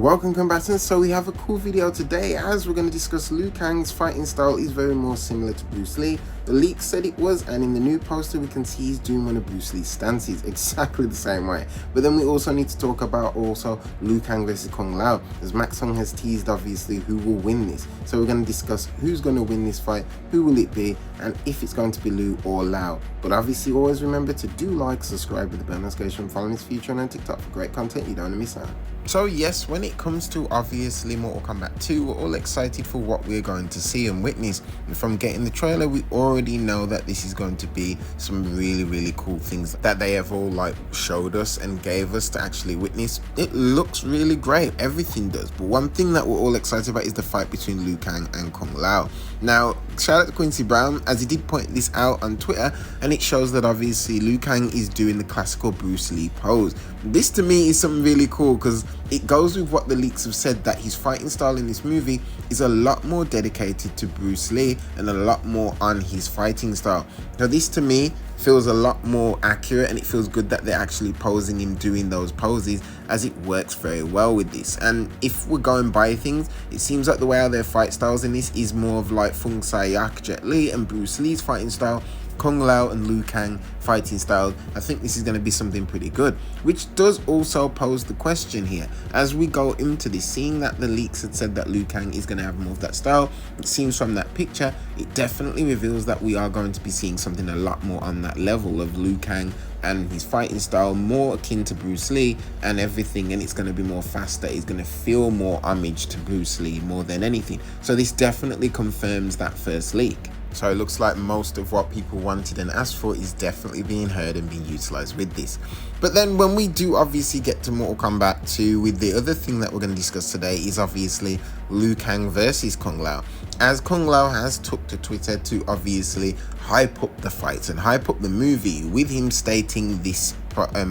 Welcome combatants, so we have a cool video today as we're going to discuss Liu Kang's fighting style is very more similar to Bruce Lee. The leak said it was, and in the new poster we can see he's doing one of Bruce Lee's stances exactly the same way. But then we also need to talk about Liu Kang versus Kung Lao, as Max Hung has teased obviously who will win this. So we're going to discuss who's going to win this fight, who will it be, and if it's going to be Liu or Lao. But obviously always remember to do like, subscribe with the bell notification, follow this future and on TikTok for great content you don't want to miss out. So yes, when it comes to obviously Mortal Kombat 2, we're all excited for what we're going to see and witness. And from getting the trailer, we already know that this is going to be some really cool things that they have all showed us and gave us to actually witness. It looks really great, everything does. But one thing that we're all excited about is the fight between Liu Kang and Kung Lao. Now, shout out to Quincy Brown as he did point this out on Twitter, and it shows that obviously Liu Kang is doing the classical Bruce Lee pose. This to me is something really cool because it goes with what the leaks have said, that his fighting style in this movie is a lot more dedicated to Bruce Lee and a lot more on his fighting style. Now this to me feels a lot more accurate, and it feels good that they're actually posing him doing those poses, as it works very well with this. And if we're going by things, it seems like the way how their fight styles in this is more of like Fung Sai-yak, Jet Li and Bruce Lee's fighting style, Kung Lao and Liu Kang fighting style. I think this is going to be something pretty good, which does also pose the question here as we go into this, seeing that the leaks had said that Liu Kang is going to have more of that style. It seems from that picture it definitely reveals that we are going to be seeing something a lot more on that level of Liu Kang and his fighting style, more akin to Bruce Lee and everything, and it's going to be more faster. It's going to feel more homage to Bruce Lee more than anything. So this definitely confirms that first leak. So it looks like most of what people wanted and asked for is definitely being heard and being utilized with this. But then when we do obviously get to Mortal Kombat 2, with the other thing that we're going to discuss today is obviously Liu Kang versus Kung Lao, as Kung Lao has took to Twitter to obviously hype up the fights and hype up the movie, with him stating this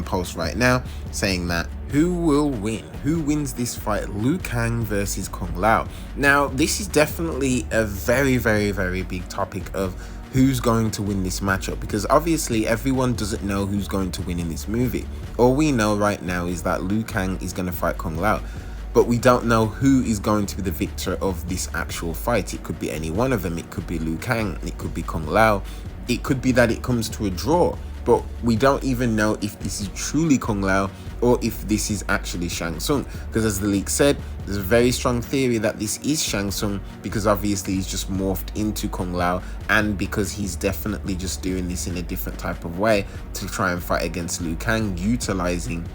post right now saying that who will win? Who wins this fight? Liu Kang versus Kung Lao. Now, this is definitely a very big topic of who's going to win this matchup, because obviously everyone doesn't know who's going to win in this movie. All we know right now is that Liu Kang is going to fight Kung Lao, but we don't know who is going to be the victor of this actual fight. It could be any one of them. It could be Liu Kang, it could be Kung Lao, it could be that it comes to a draw. But we don't even know if this is truly Kung Lao or if this is actually Shang Tsung, because as the leak said, there's a very strong theory that this is Shang Tsung, because obviously he's just morphed into Kung Lao, and because he's definitely just doing this in a different type of way to try and fight against Liu Kang, utilizing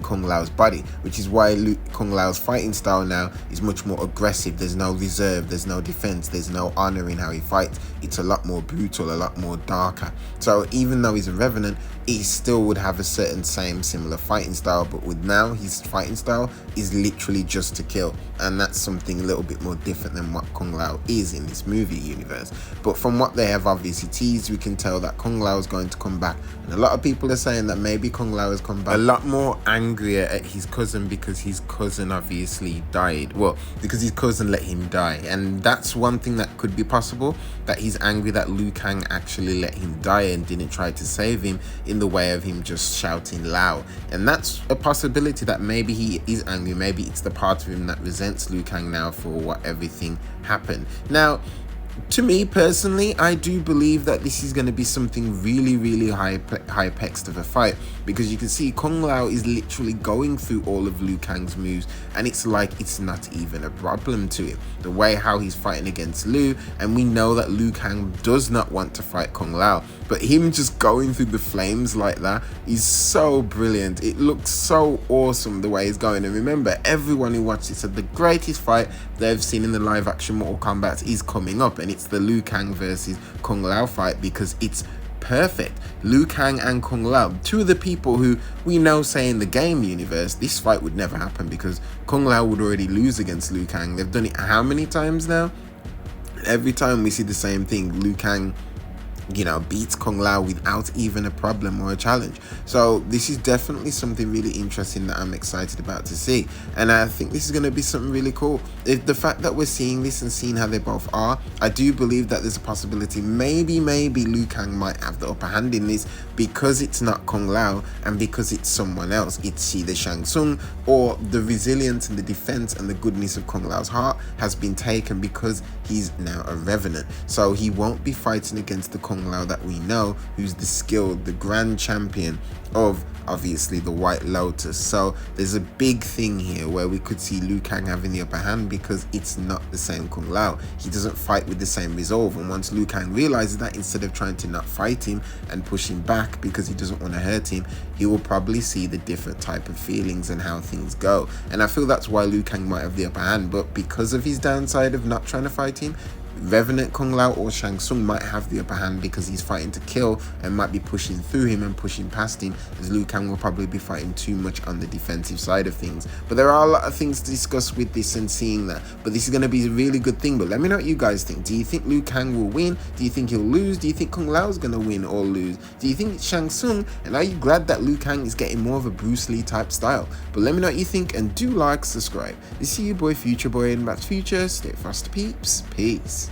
Kung Lao's body, which is why Kung Lao's fighting style now is much more aggressive. There's no reserve, there's no defense, there's no honor in how he fights. It's a lot more brutal, a lot more darker. So even though he's a revenant, he still would have a certain similar fighting style, but with now his fighting style is literally just to kill, and that's something a little bit more different than what Kung Lao is in this movie universe. But from what they have obviously teased, we can tell that Kung Lao is going to come back, and a lot of people are saying that maybe Kung Lao has come back a lot more angrier at his cousin, because his cousin obviously died. Well, because his cousin let him die, and that's one thing that could be possible, that he's angry that Liu Kang actually let him die and didn't try to save him in the way of him just shouting Lao. And that's a possibility, that maybe he is angry, maybe it's the part of him that resents Liu Kang now for what everything happened. Now, to me personally, I do believe that this is going to be something really high-paced of a fight, because you can see Kung Lao is literally going through all of Liu Kang's moves, and it's like it's not even a problem to him, the way how he's fighting against Liu. And we know that Liu Kang does not want to fight Kung Lao, but him just going through the flames like that is so brilliant. It looks so awesome the way he's going. And remember, everyone who watched it said the greatest fight they've seen in the live action Mortal Kombat is coming up, and it's the Liu Kang versus Kung Lao fight, because it's perfect. Liu Kang and Kung Lao, two of the people who we know say in the game universe this fight would never happen, because Kung Lao would already lose against Liu Kang. They've done it how many times now? Every time we see the same thing. Liu Kang beats Kung Lao without even a problem or a challenge. So this is definitely something really interesting that I'm excited about to see, and I think this is going to be something really cool. If the fact that we're seeing this and seeing how they both are, I do believe that there's a possibility maybe Liu Kang might have the upper hand in this, because it's not Kung Lao and because it's someone else. It's either Shang Tsung, or the resilience and the defense and the goodness of Kung Lao's heart has been taken because he's now a revenant. So he won't be fighting against the Kung Lao that we know, who's the skilled, the grand champion of obviously the White Lotus. So there's a big thing here where we could see Liu Kang having the upper hand, because it's not the same Kung Lao. He doesn't fight with the same resolve, and once Liu Kang realizes that, instead of trying to not fight him and push him back because he doesn't want to hurt him, he will probably see the different type of feelings and how things go. And I feel that's why Liu Kang might have the upper hand, but because of his downside of not trying to fight him, Revenant Kung Lao or Shang Tsung might have the upper hand because he's fighting to kill and might be pushing through him and pushing past him, as Liu Kang will probably be fighting too much on the defensive side of things. But there are a lot of things to discuss with this and seeing that. But this is going to be a really good thing. But let me know what you guys think. Do you think Liu Kang will win? Do you think he'll lose? Do you think Kung Lao is going to win or lose? Do you think it's Shang Tsung? And are you glad that Liu Kang is getting more of a Bruce Lee type style? But let me know what you think, and do like, subscribe. This is your boy Future Boy, and back to Future. Stay fast, peeps. Peace.